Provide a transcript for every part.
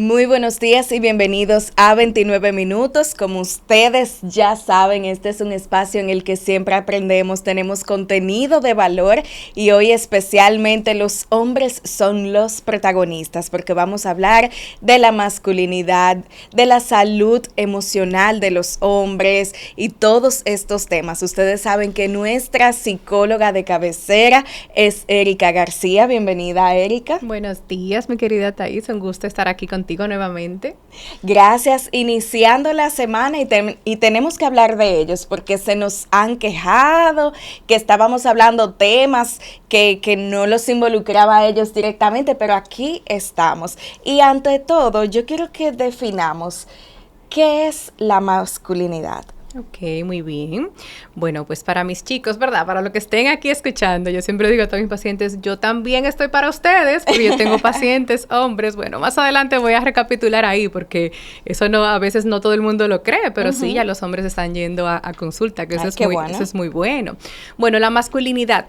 Muy buenos días y bienvenidos a 29 minutos. Como ustedes ya saben, este es un espacio en el que siempre aprendemos, tenemos contenido de valor y hoy especialmente los hombres son los protagonistas porque vamos a hablar de la masculinidad, de la salud emocional de los hombres y todos estos temas. Ustedes saben que nuestra psicóloga de cabecera es Erika García. Bienvenida, Erika. Buenos días, mi querida Thais, un gusto estar aquí contigo nuevamente. Gracias, iniciando la semana y tenemos que hablar de ellos porque se nos han quejado que estábamos hablando temas que no los involucraba a ellos directamente, pero aquí estamos. Y ante todo, yo quiero que definamos qué es la masculinidad. Ok, muy bien. Bueno, pues para mis chicos, ¿verdad? Para los que estén aquí escuchando, yo siempre digo a todos mis pacientes, yo también estoy para ustedes, porque yo tengo pacientes hombres. Bueno, más adelante voy a recapitular ahí, porque eso no, a veces no todo el mundo lo cree, pero sí, ya los hombres están yendo a consulta, que eso es muy bueno. Bueno, la masculinidad.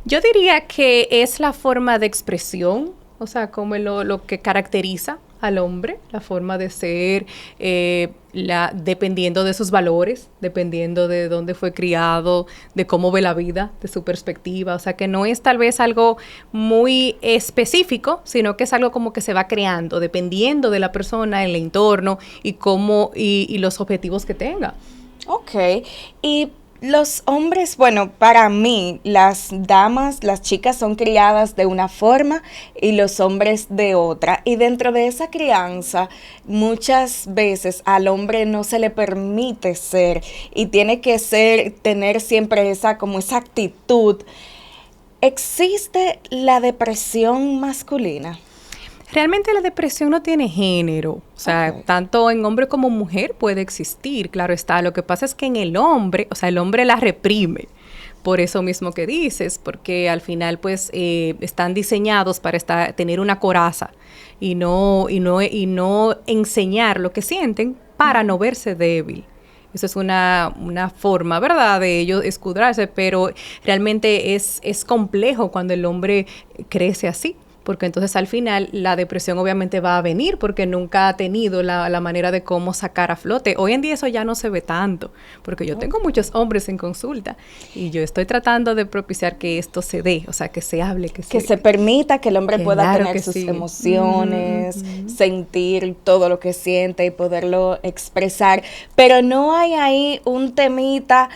Yo diría que es la forma de expresión, o sea, como lo que caracteriza al hombre, la forma de ser, dependiendo de sus valores, dependiendo de dónde fue criado, de cómo ve la vida, de su perspectiva. O sea, que no es tal vez algo muy específico, sino que es algo como que se va creando, dependiendo de la persona, el entorno y cómo y los objetivos que tenga. Ok, y los hombres, bueno, para mí, las damas, las chicas son criadas de una forma y los hombres de otra. Y dentro de esa crianza, muchas veces al hombre no se le permite ser y tiene que tener siempre esa actitud. ¿Existe la depresión masculina? Realmente la depresión no tiene género, o sea, tanto en hombre como mujer puede existir, claro está. Lo que pasa es que en el hombre, o sea, el hombre la reprime, por eso mismo que dices, porque al final pues están diseñados para tener una coraza y no enseñar lo que sienten para no verse débil. Eso es una forma, ¿verdad?, de ellos escudarse, pero realmente es complejo cuando el hombre crece así. Porque entonces al final la depresión obviamente va a venir porque nunca ha tenido la manera de cómo sacar a flote. Hoy en día eso ya no se ve tanto, porque yo tengo muchos hombres en consulta y yo estoy tratando de propiciar que esto se dé, o sea, que se hable, que se permita que el hombre pueda tener sus emociones, sentir todo lo que siente y poderlo expresar. Pero no hay ahí un temita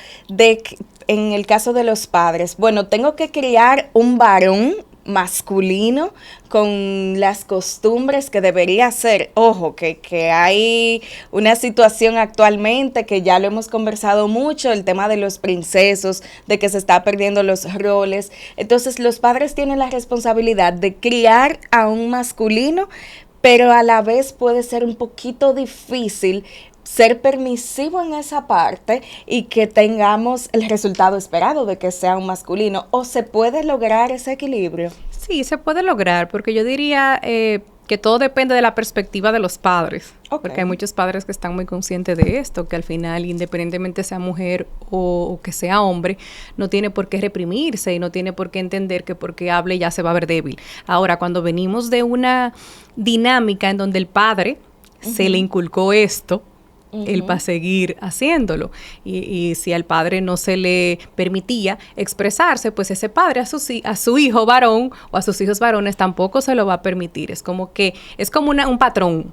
en el caso de los padres. Bueno, tengo que criar un varón masculino con las costumbres que debería ser. Ojo, que hay una situación actualmente que ya lo hemos conversado mucho, el tema de los princesos, de que se está perdiendo los roles. Entonces los padres tienen la responsabilidad de criar a un masculino, pero a la vez puede ser un poquito difícil ser permisivo en esa parte y que tengamos el resultado esperado de que sea un masculino. ¿O se puede lograr ese equilibrio? Sí, se puede lograr, porque yo diría que todo depende de la perspectiva de los padres. Porque hay muchos padres que están muy conscientes de esto, que al final, independientemente sea mujer o que sea hombre, no tiene por qué reprimirse y no tiene por qué entender que porque hable ya se va a ver débil. Ahora, cuando venimos de una dinámica en donde el padre se le inculcó esto, él va a seguir haciéndolo. Y si al padre no se le permitía expresarse, pues ese padre a su hijo varón o a sus hijos varones tampoco se lo va a permitir. Es como un patrón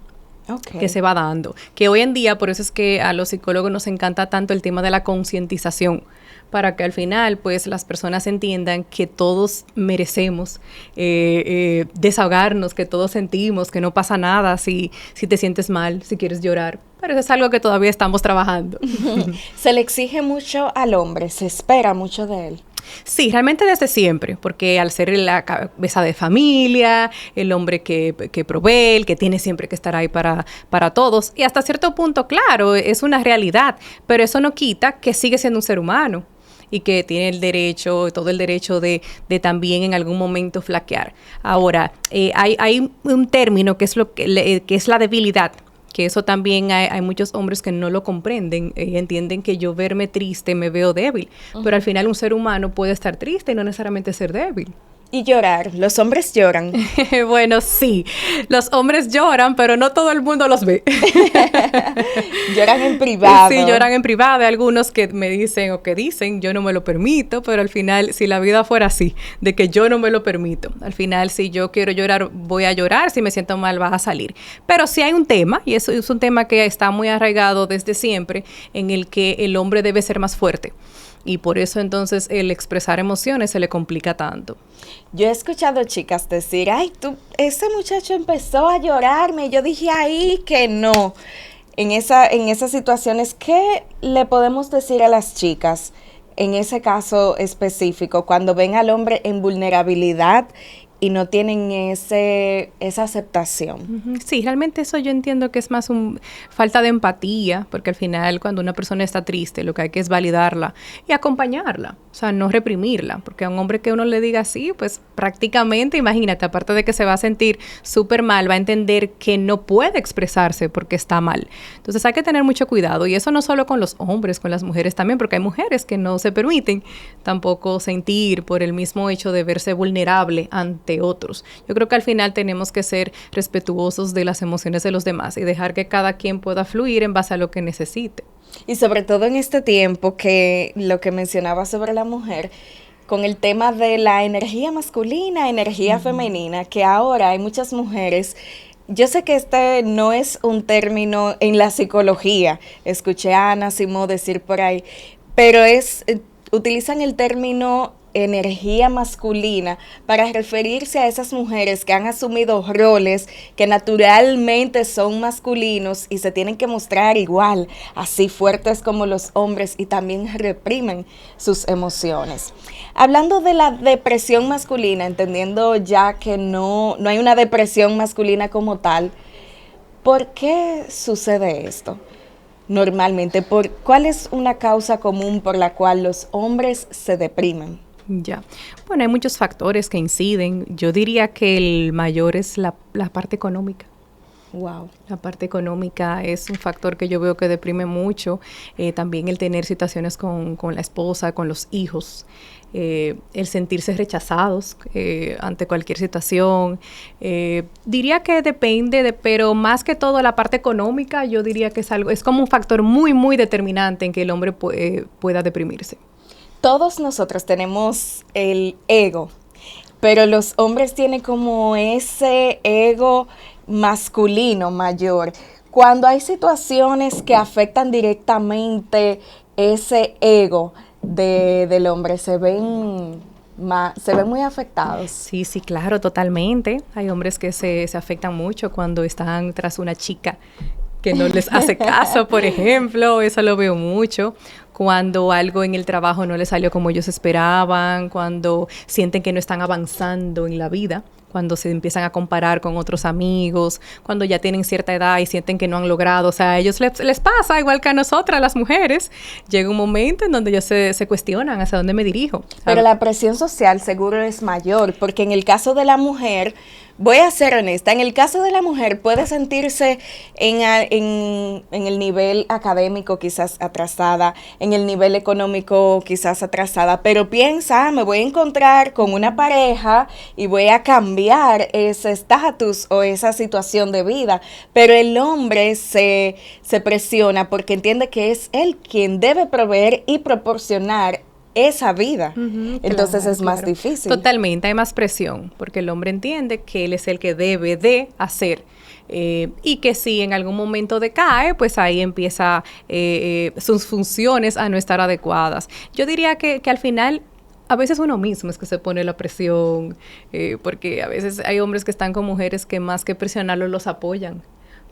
que se va dando. Que hoy en día, por eso es que a los psicólogos nos encanta tanto el tema de la concientización, para que al final pues las personas entiendan que todos merecemos desahogarnos, que todos sentimos, que no pasa nada si te sientes mal, si quieres llorar. Pero eso es algo que todavía estamos trabajando. Se le exige mucho al hombre, se espera mucho de él. Sí, realmente desde siempre, porque al ser la cabeza de familia, el hombre que provee, el que tiene siempre que estar ahí para todos, y hasta cierto punto, claro, es una realidad, pero eso no quita que sigue siendo un ser humano y que tiene todo el derecho de también en algún momento flaquear. Ahora, hay un término que es la debilidad, que eso también hay muchos hombres que no lo comprenden y entienden que yo verme triste me veo débil, pero al final un ser humano puede estar triste y no necesariamente ser débil. Y llorar, los hombres lloran. Bueno, sí, los hombres lloran, pero no todo el mundo los ve. Lloran en privado. Sí, lloran en privado. Hay algunos que me dicen o que dicen, yo no me lo permito, pero al final, si la vida fuera así, de que yo no me lo permito, al final, si yo quiero llorar, voy a llorar, si me siento mal, va a salir. Pero sí hay un tema, y eso es un tema que está muy arraigado desde siempre, en el que el hombre debe ser más fuerte. Y por eso entonces el expresar emociones se le complica tanto. Yo he escuchado chicas decir, ay, ese muchacho empezó a llorarme. Yo dije ahí que no. En esas situaciones, ¿qué le podemos decir a las chicas en ese caso específico cuando ven al hombre en vulnerabilidad y no tienen esa aceptación? Sí, realmente eso yo entiendo que es más falta de empatía, porque al final cuando una persona está triste, lo que hay que es validarla y acompañarla, o sea, no reprimirla, porque a un hombre que uno le diga así, pues prácticamente, imagínate, aparte de que se va a sentir súper mal, va a entender que no puede expresarse porque está mal. Entonces hay que tener mucho cuidado, y eso no solo con los hombres, con las mujeres también, porque hay mujeres que no se permiten tampoco sentir por el mismo hecho de verse vulnerable ante otros. Yo creo que al final tenemos que ser respetuosos de las emociones de los demás y dejar que cada quien pueda fluir en base a lo que necesite. Y sobre todo en este tiempo, que lo que mencionaba sobre la mujer, con el tema de la energía masculina, energía femenina, que ahora hay muchas mujeres. Yo sé que este no es un término en la psicología, escuché a Ana Simó decir por ahí, pero utilizan el término energía masculina para referirse a esas mujeres que han asumido roles que naturalmente son masculinos y se tienen que mostrar igual, así fuertes como los hombres, y también reprimen sus emociones. Hablando de la depresión masculina, entendiendo ya que no hay una depresión masculina como tal, ¿por qué sucede esto? Normalmente, ¿cuál es una causa común por la cual los hombres se deprimen? Ya. Bueno, hay muchos factores que inciden. Yo diría que el mayor es la parte económica. Wow. La parte económica es un factor que yo veo que deprime mucho. También el tener situaciones con la esposa, con los hijos. El sentirse rechazados ante cualquier situación. Diría que depende, pero más que todo la parte económica, yo diría que es como un factor muy, muy determinante en que el hombre pueda deprimirse. Todos nosotros tenemos el ego, pero los hombres tienen como ese ego masculino mayor. Cuando hay situaciones que afectan directamente ese ego del hombre, se ven muy afectados. Sí, claro, totalmente. Hay hombres que se afectan mucho cuando están tras una chica que no les hace caso, por ejemplo. Eso lo veo mucho. Cuando algo en el trabajo no les salió como ellos esperaban, cuando sienten que no están avanzando en la vida, cuando se empiezan a comparar con otros amigos, cuando ya tienen cierta edad y sienten que no han logrado. O sea, a ellos les pasa, igual que a nosotras, las mujeres. Llega un momento en donde ellos se cuestionan hacia dónde me dirijo. Pero la presión social seguro es mayor, porque en el caso de la mujer, voy a ser honesta, en el caso de la mujer puede sentirse en el nivel académico quizás atrasada, en el nivel económico quizás atrasada, pero piensa, me voy a encontrar con una pareja y voy a cambiar ese estatus o esa situación de vida. Pero el hombre se presiona porque entiende que es él quien debe proveer y proporcionar esa vida. Entonces es más difícil. Totalmente, hay más presión, porque el hombre entiende que él es el que debe de hacer. Y que si en algún momento decae, pues ahí empieza sus funciones a no estar adecuadas. Yo diría que al final a veces uno mismo es que se pone la presión, porque a veces hay hombres que están con mujeres que más que presionarlos los apoyan.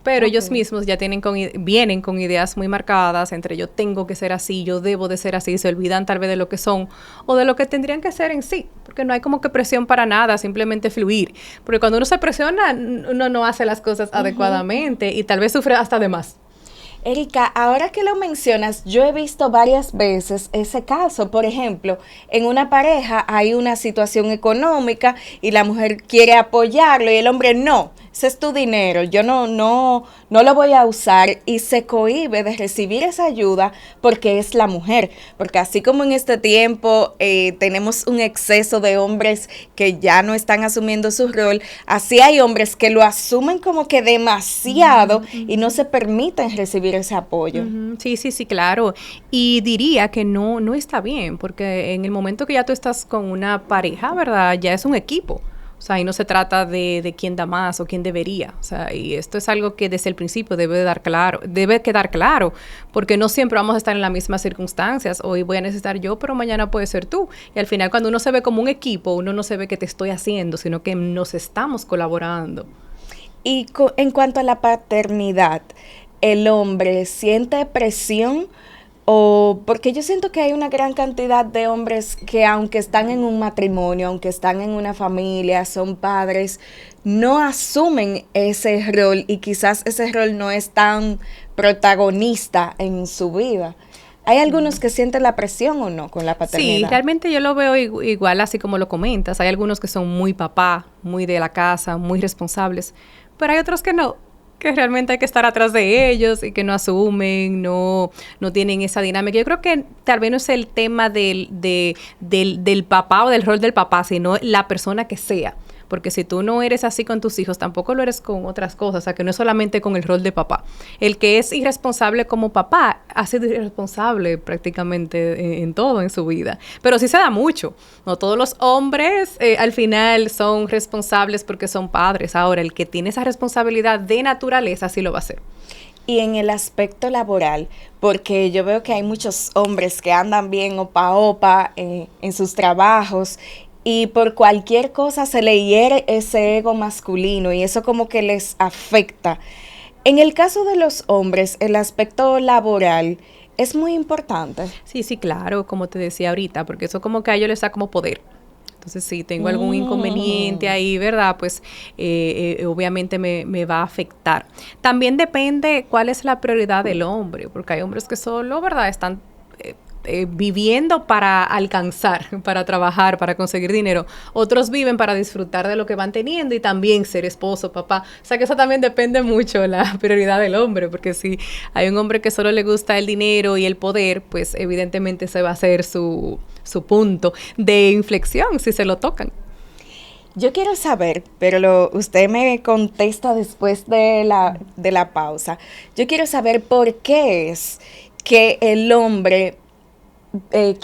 Pero ellos mismos ya vienen con ideas muy marcadas entre yo tengo que ser así, yo debo de ser así, se olvidan tal vez de lo que son o de lo que tendrían que ser en sí, porque no hay como que presión para nada, simplemente fluir. Porque cuando uno se presiona, uno no hace las cosas adecuadamente y tal vez sufre hasta de más. Erika, ahora que lo mencionas, yo he visto varias veces ese caso. Por ejemplo, en una pareja hay una situación económica y la mujer quiere apoyarlo y el hombre no. ese es tu dinero, yo no lo voy a usar, y se cohíbe de recibir esa ayuda porque es la mujer. Porque así como en este tiempo tenemos un exceso de hombres que ya no están asumiendo su rol, así hay hombres que lo asumen como que demasiado y no se permiten recibir ese apoyo. Sí, claro. Y diría que no está bien, porque en el momento que ya tú estás con una pareja, ¿verdad? Ya es un equipo. O sea, ahí no se trata de quién da más o quién debería. O sea, y esto es algo que desde el principio debe quedar claro, porque no siempre vamos a estar en las mismas circunstancias. Hoy voy a necesitar yo, pero mañana puede ser tú. Y al final, cuando uno se ve como un equipo, uno no se ve que te estoy haciendo, sino que nos estamos colaborando. Y en cuanto a la paternidad, ¿el hombre siente presión? O porque yo siento que hay una gran cantidad de hombres que, aunque están en un matrimonio, aunque están en una familia, son padres, no asumen ese rol, y quizás ese rol no es tan protagonista en su vida. ¿Hay algunos que sienten la presión o no con la paternidad? Sí, realmente yo lo veo igual, así como lo comentas. Hay algunos que son muy papá, muy de la casa, muy responsables, pero hay otros que no, que realmente hay que estar atrás de ellos y que no asumen, no tienen esa dinámica. Yo creo que tal vez no es el tema del papá o del rol del papá, sino la persona que sea. Porque si tú no eres así con tus hijos, tampoco lo eres con otras cosas. O sea, que no es solamente con el rol de papá. El que es irresponsable como papá ha sido irresponsable prácticamente en todo en su vida. Pero sí se da mucho. No todos los hombres al final son responsables porque son padres. Ahora, el que tiene esa responsabilidad de naturaleza sí lo va a hacer. Y en el aspecto laboral, porque yo veo que hay muchos hombres que andan bien opa en sus trabajos, y por cualquier cosa se le hiere ese ego masculino y eso como que les afecta. En el caso de los hombres, el aspecto laboral es muy importante. Sí, claro, como te decía ahorita, porque eso como que a ellos les da como poder. Entonces, si tengo algún inconveniente ahí, ¿verdad? Pues obviamente me va a afectar. También depende cuál es la prioridad del hombre, porque hay hombres que solo, ¿verdad? Están viviendo para alcanzar, para trabajar, para conseguir dinero. Otros viven para disfrutar de lo que van teniendo y también ser esposo, papá. O sea que eso también depende mucho la prioridad del hombre, porque si hay un hombre que solo le gusta el dinero y el poder, pues evidentemente ese va a ser su punto de inflexión si se lo tocan. Yo quiero saber, pero usted me contesta después de la pausa. Yo quiero saber por qué es que el hombre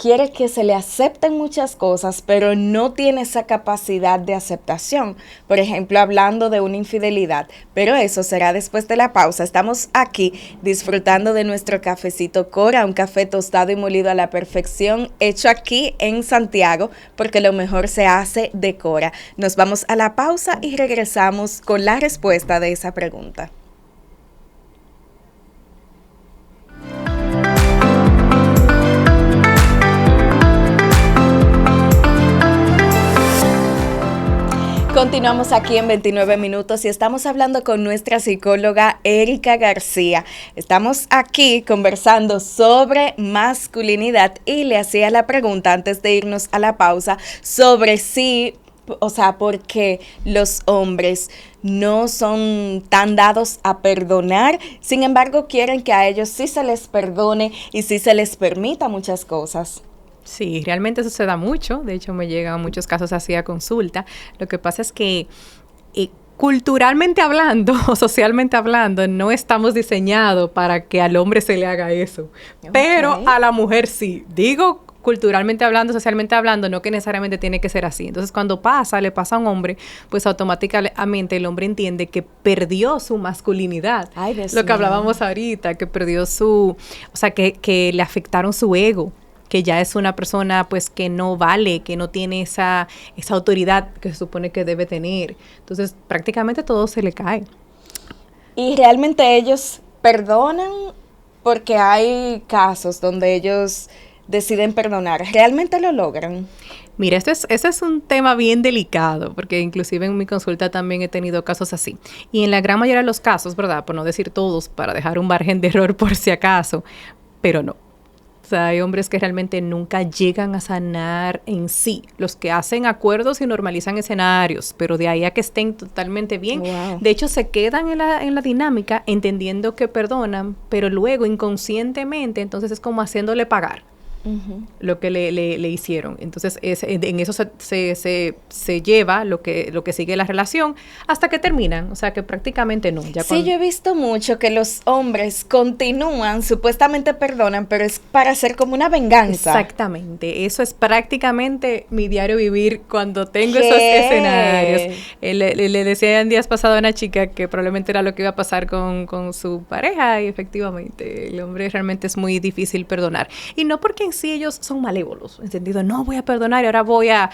quiere que se le acepten muchas cosas, pero no tiene esa capacidad de aceptación. Por ejemplo, hablando de una infidelidad. Pero eso será después de la pausa. Estamos aquí disfrutando de nuestro cafecito Cora, un café tostado y molido a la perfección, hecho aquí en Santiago, porque lo mejor se hace de Cora. Nos vamos a la pausa y regresamos con la respuesta de esa pregunta. Continuamos aquí en 29 minutos y estamos hablando con nuestra psicóloga Erika García. Estamos aquí conversando sobre masculinidad y le hacía la pregunta antes de irnos a la pausa sobre si, o sea, por qué los hombres no son tan dados a perdonar, sin embargo quieren que a ellos sí se les perdone y sí se les permita muchas cosas. Sí, realmente eso se da mucho. De hecho, me llegan muchos casos así a consulta. Lo que pasa es que culturalmente hablando o socialmente hablando, no estamos diseñados para que al hombre se le haga eso. Okay. Pero a la mujer sí. Digo culturalmente hablando, socialmente hablando, no que necesariamente tiene que ser así. Entonces, cuando le pasa a un hombre, pues automáticamente el hombre entiende que perdió su masculinidad. Ay, lo que hablábamos ahorita, que perdió o sea, que le afectaron su ego, que ya es una persona pues que no vale, que no tiene esa autoridad que se supone que debe tener. Entonces, prácticamente todo se le cae. Y realmente ellos perdonan, porque hay casos donde ellos deciden perdonar. ¿Realmente lo logran? Mira, ese es un tema bien delicado, porque inclusive en mi consulta también he tenido casos así. Y en la gran mayoría de los casos, ¿verdad? Por no decir todos, para dejar un margen de error por si acaso, pero no. O sea, hay hombres que realmente nunca llegan a sanar en sí. Los que hacen acuerdos y normalizan escenarios, pero de ahí a que estén totalmente bien. Wow. De hecho, se quedan en la dinámica entendiendo que perdonan, pero luego inconscientemente, entonces es como haciéndole pagar. Uh-huh. Lo que le hicieron. Entonces, en eso se lleva lo que sigue la relación hasta que terminan. O sea, que prácticamente no. Ya sí, yo he visto mucho que los hombres continúan, supuestamente perdonan, pero es para hacer como una venganza. Exactamente. Eso es prácticamente mi diario vivir cuando tengo esos escenarios. Le decía en días pasados a una chica que probablemente era lo que iba a pasar con su pareja, y efectivamente, el hombre realmente es muy difícil perdonar. Y no porque sí ellos son malévolos, en sentido, no voy a perdonar y ahora voy a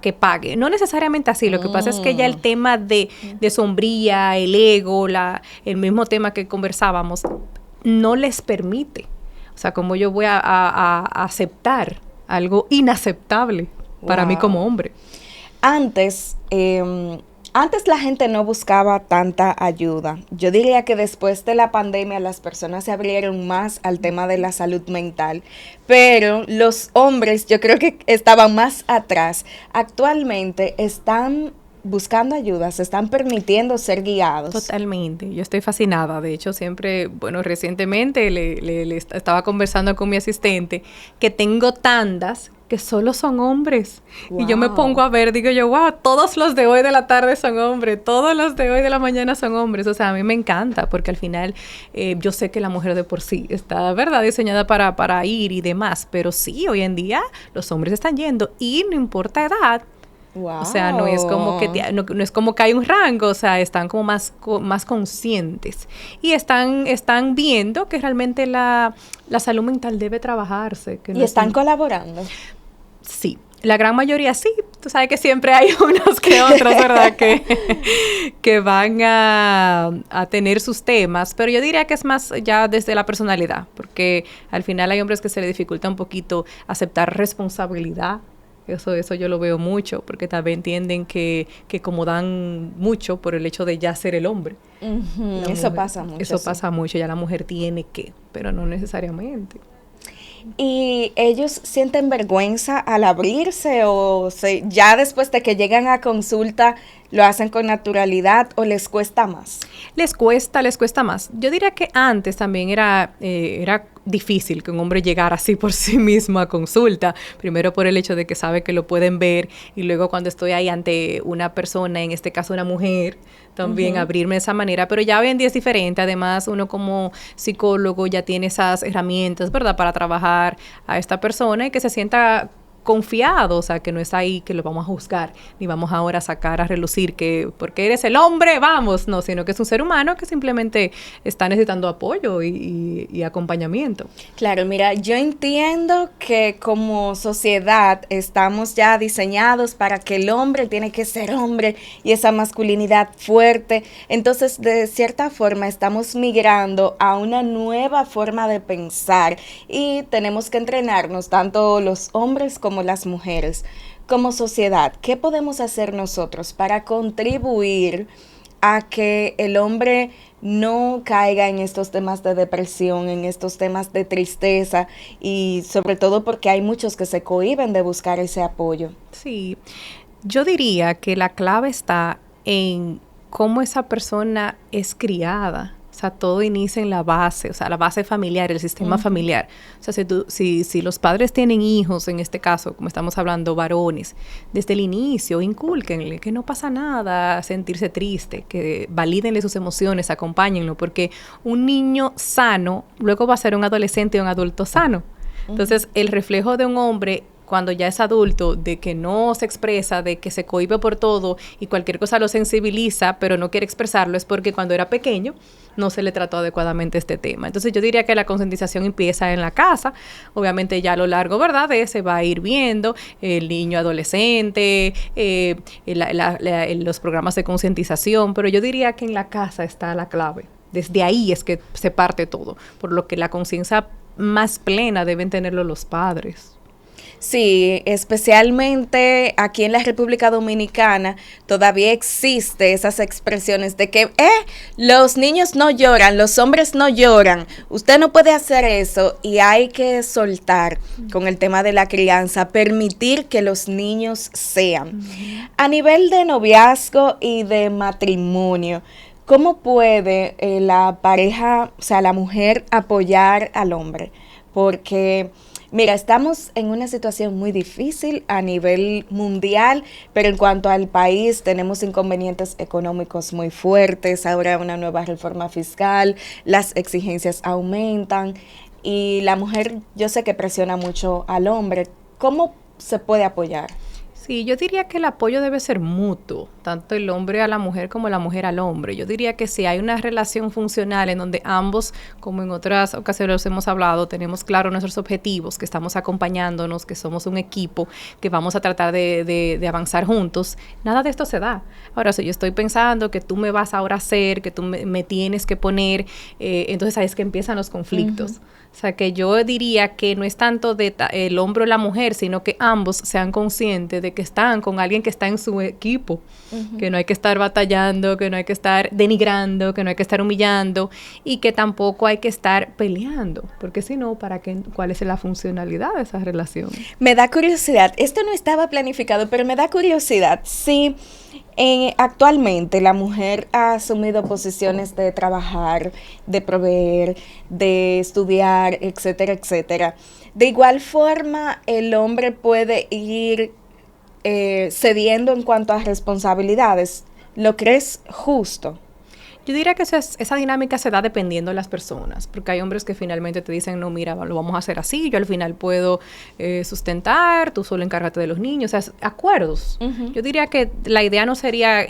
que pague. No necesariamente así, lo que pasa es que ya el tema de sombría, el ego, el mismo tema que conversábamos, no les permite. O sea, como yo voy a aceptar algo inaceptable para mí como hombre. Antes la gente no buscaba tanta ayuda. Yo diría que después de la pandemia las personas se abrieron más al tema de la salud mental, pero los hombres yo creo que estaban más atrás. Actualmente están buscando ayuda, se están permitiendo ser guiados. Totalmente, yo estoy fascinada. De hecho, siempre, recientemente le estaba conversando con mi asistente que tengo tandas que solo son hombres. Wow. Y yo me pongo a ver, digo yo, wow, todos los de hoy de la tarde son hombres, todos los de hoy de la mañana son hombres. O sea, a mí me encanta porque al final yo sé que la mujer de por sí está, ¿verdad?, diseñada para ir y demás, pero sí, hoy en día los hombres están yendo y no importa edad. Wow. O sea, no es como que no es como que hay un rango, o sea, están como más conscientes y están viendo que realmente la salud mental debe trabajarse. Que ¿Y no están colaborando? Sí, la gran mayoría sí. Tú sabes que siempre hay unos que otros, ¿verdad? que van a tener sus temas, pero yo diría que es más ya desde la personalidad, porque al final hay hombres que se les dificulta un poquito aceptar responsabilidad. Eso yo lo veo mucho, porque también entienden que como dan mucho por el hecho de ya ser el hombre. Uh-huh. Eso pasa mucho. Eso pasa mucho, ya la mujer tiene que, pero no necesariamente. ¿Y ellos sienten vergüenza al abrirse o ya después de que llegan a consulta lo hacen con naturalidad o les cuesta más? Les cuesta más. Yo diría que antes también era difícil que un hombre llegara así por sí mismo a consulta, primero por el hecho de que sabe que lo pueden ver y luego cuando estoy ahí ante una persona, en este caso una mujer, también abrirme de esa manera, pero ya hoy en día es diferente. Además, uno como psicólogo ya tiene esas herramientas, ¿verdad?, para trabajar a esta persona y que se sienta confiado, o sea, que no es ahí que lo vamos a juzgar, ni vamos ahora a sacar a relucir que porque eres el hombre, vamos, no, sino que es un ser humano que simplemente está necesitando apoyo y acompañamiento. Claro, mira, yo entiendo que como sociedad estamos ya diseñados para que el hombre tiene que ser hombre y esa masculinidad fuerte, entonces de cierta forma estamos migrando a una nueva forma de pensar y tenemos que entrenarnos, tanto los hombres como las mujeres. Como sociedad, ¿qué podemos hacer nosotros para contribuir a que el hombre no caiga en estos temas de depresión, en estos temas de tristeza y sobre todo porque hay muchos que se cohíben de buscar ese apoyo? Sí, yo diría que la clave está en cómo esa persona es criada. O sea, todo inicia en la base, o sea, la base familiar, el sistema familiar. O sea, si los padres tienen hijos, en este caso, como estamos hablando, varones, desde el inicio, incúlquenle que no pasa nada, sentirse triste, que valídenle sus emociones, acompáñenlo, porque un niño sano luego va a ser un adolescente o un adulto sano. Entonces, el reflejo de un hombre cuando ya es adulto, de que no se expresa, de que se cohíbe por todo y cualquier cosa lo sensibiliza, pero no quiere expresarlo, es porque cuando era pequeño no se le trató adecuadamente este tema. Entonces yo diría que la concientización empieza en la casa, obviamente ya a lo largo, ¿verdad?, se va a ir viendo el niño adolescente, los programas de concientización, pero yo diría que en la casa está la clave. Desde ahí es que se parte todo, por lo que la conciencia más plena deben tenerlo los padres. Sí, especialmente aquí en la República Dominicana todavía existe esas expresiones de que los niños no lloran, los hombres no lloran, usted no puede hacer eso, y hay que soltar con el tema de la crianza, permitir que los niños sean. A nivel de noviazgo y de matrimonio, ¿cómo puede la pareja, o sea, la mujer apoyar al hombre? Porque mira, estamos en una situación muy difícil a nivel mundial, pero en cuanto al país tenemos inconvenientes económicos muy fuertes, ahora una nueva reforma fiscal, las exigencias aumentan y la mujer yo sé que presiona mucho al hombre. ¿Cómo se puede apoyar? Sí, yo diría que el apoyo debe ser mutuo, tanto el hombre a la mujer como la mujer al hombre. Yo diría que si hay una relación funcional en donde ambos, como en otras ocasiones hemos hablado, tenemos claro nuestros objetivos, que estamos acompañándonos, que somos un equipo, que vamos a tratar de avanzar juntos, nada de esto se da. Ahora, si yo estoy pensando que tú me vas ahora a hacer, que tú me tienes que poner, entonces ahí es que empiezan los conflictos. O sea, que yo diría que no es tanto el hombre o la mujer, sino que ambos sean conscientes de que están con alguien que está en su equipo, que no hay que estar batallando, que no hay que estar denigrando, que no hay que estar humillando y que tampoco hay que estar peleando, porque si no, ¿cuál es la funcionalidad de esa relación? Me da curiosidad, esto no estaba planificado, pero me da curiosidad, sí. Actualmente la mujer ha asumido posiciones de trabajar, de proveer, de estudiar, etcétera, etcétera. De igual forma, el hombre puede ir cediendo en cuanto a responsabilidades. ¿Lo crees justo? Yo diría que esa dinámica se da dependiendo de las personas, porque hay hombres que finalmente te dicen, no, mira, lo vamos a hacer así, yo al final puedo sustentar, tú solo encárgate de los niños, o sea, acuerdos. Yo diría que la idea no sería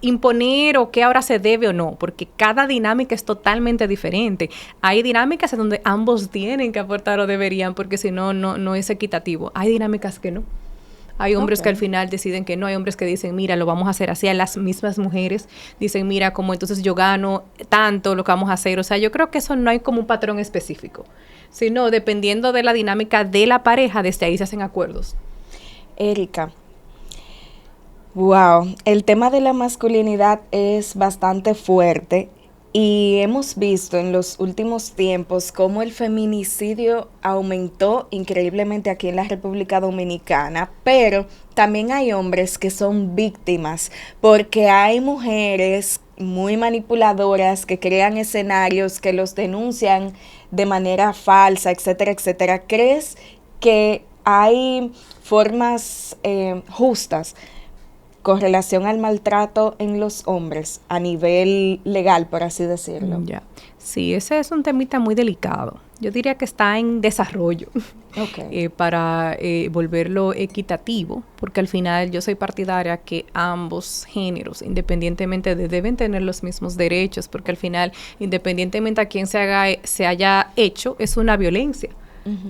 imponer o qué ahora se debe o no, porque cada dinámica es totalmente diferente. Hay dinámicas en donde ambos tienen que aportar o deberían, porque si no, no es equitativo. Hay dinámicas que no. Hay hombres que al final deciden que no, hay hombres que dicen, mira, lo vamos a hacer así. A las mismas mujeres dicen, mira, como entonces yo gano tanto lo que vamos a hacer. O sea, yo creo que eso no hay como un patrón específico, sino dependiendo de la dinámica de la pareja, desde ahí se hacen acuerdos. Erika, wow, el tema de la masculinidad es bastante fuerte. Y hemos visto en los últimos tiempos cómo el feminicidio aumentó increíblemente aquí en la República Dominicana, pero también hay hombres que son víctimas porque hay mujeres muy manipuladoras que crean escenarios, que los denuncian de manera falsa, etcétera, etcétera. ¿Crees que hay formas justas con relación al maltrato en los hombres a nivel legal, por así decirlo? Ya. Sí, ese es un temita muy delicado. Yo diría que está en desarrollo para volverlo equitativo, porque al final yo soy partidaria que ambos géneros, independientemente deben tener los mismos derechos, porque al final, independientemente a quién se haya hecho, es una violencia.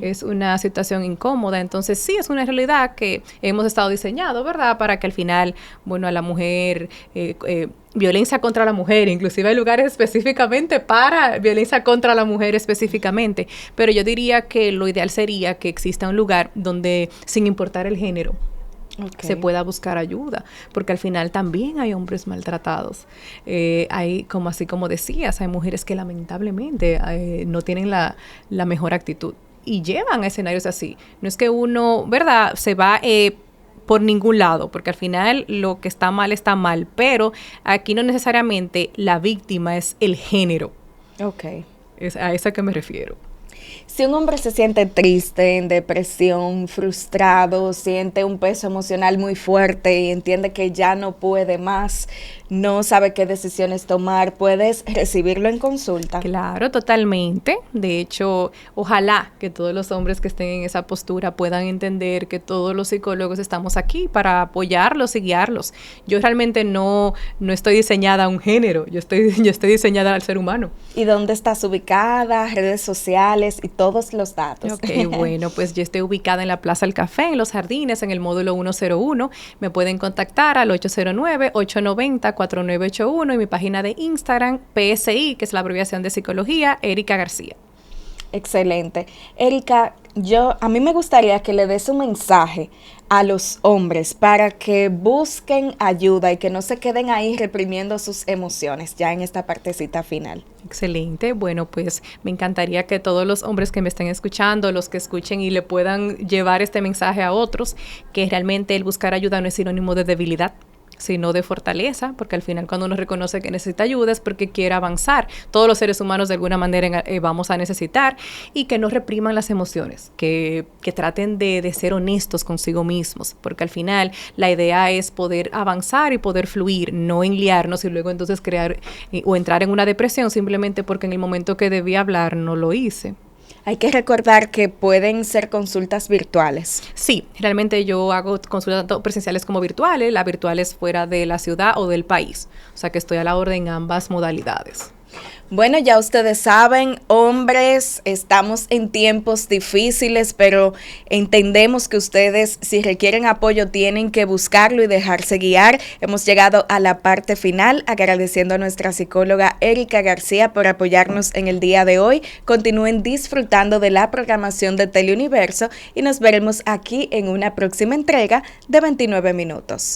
Es una situación incómoda, entonces sí es una realidad que hemos estado diseñado, ¿verdad? Para que al final, bueno, a la mujer, violencia contra la mujer, inclusive hay lugares específicamente para violencia contra la mujer específicamente, pero yo diría que lo ideal sería que exista un lugar donde, sin importar el género, se pueda buscar ayuda, porque al final también hay hombres maltratados. Hay, así como decías, hay mujeres que lamentablemente no tienen la mejor actitud y llevan a escenarios así. No es que uno, ¿verdad?, se va por ningún lado, porque al final lo que está mal, pero aquí no necesariamente la víctima es el género. Es a eso que me refiero. Si un hombre se siente triste, en depresión, frustrado, siente un peso emocional muy fuerte y entiende que ya no puede más, no sabe qué decisiones tomar, ¿puedes recibirlo en consulta? Claro, totalmente. De hecho, ojalá que todos los hombres que estén en esa postura puedan entender que todos los psicólogos estamos aquí para apoyarlos y guiarlos. Yo realmente no estoy diseñada a un género, yo estoy diseñada al ser humano. ¿Y dónde estás ubicada? Redes sociales y todos los datos. Ok, bueno, pues yo estoy ubicada en la Plaza El Café, en Los Jardines, en el módulo 101. Me pueden contactar al 809-890-4981 y mi página de Instagram, PSI, que es la abreviación de psicología, Erika García. Excelente. Erika, a mí me gustaría que le des un mensaje a los hombres para que busquen ayuda y que no se queden ahí reprimiendo sus emociones ya en esta partecita final. Excelente. Bueno, pues me encantaría que todos los hombres que me estén escuchando, los que escuchen y le puedan llevar este mensaje a otros, que realmente el buscar ayuda no es sinónimo de debilidad, sino de fortaleza, porque al final cuando uno reconoce que necesita ayuda es porque quiere avanzar. Todos los seres humanos de alguna manera vamos a necesitar, y que no repriman las emociones, que traten de ser honestos consigo mismos, porque al final la idea es poder avanzar y poder fluir, no enliarnos y luego entonces crear o entrar en una depresión simplemente porque en el momento que debía hablar no lo hice. Hay que recordar que pueden ser consultas virtuales. Sí, realmente yo hago consultas tanto presenciales como virtuales. La virtual es fuera de la ciudad o del país. O sea que estoy a la orden en ambas modalidades. Bueno, ya ustedes saben, hombres, estamos en tiempos difíciles, pero entendemos que ustedes, si requieren apoyo, tienen que buscarlo y dejarse guiar. Hemos llegado a la parte final, agradeciendo a nuestra psicóloga Erika García por apoyarnos en el día de hoy. Continúen disfrutando de la programación de Teleuniverso y nos veremos aquí en una próxima entrega de 29 minutos.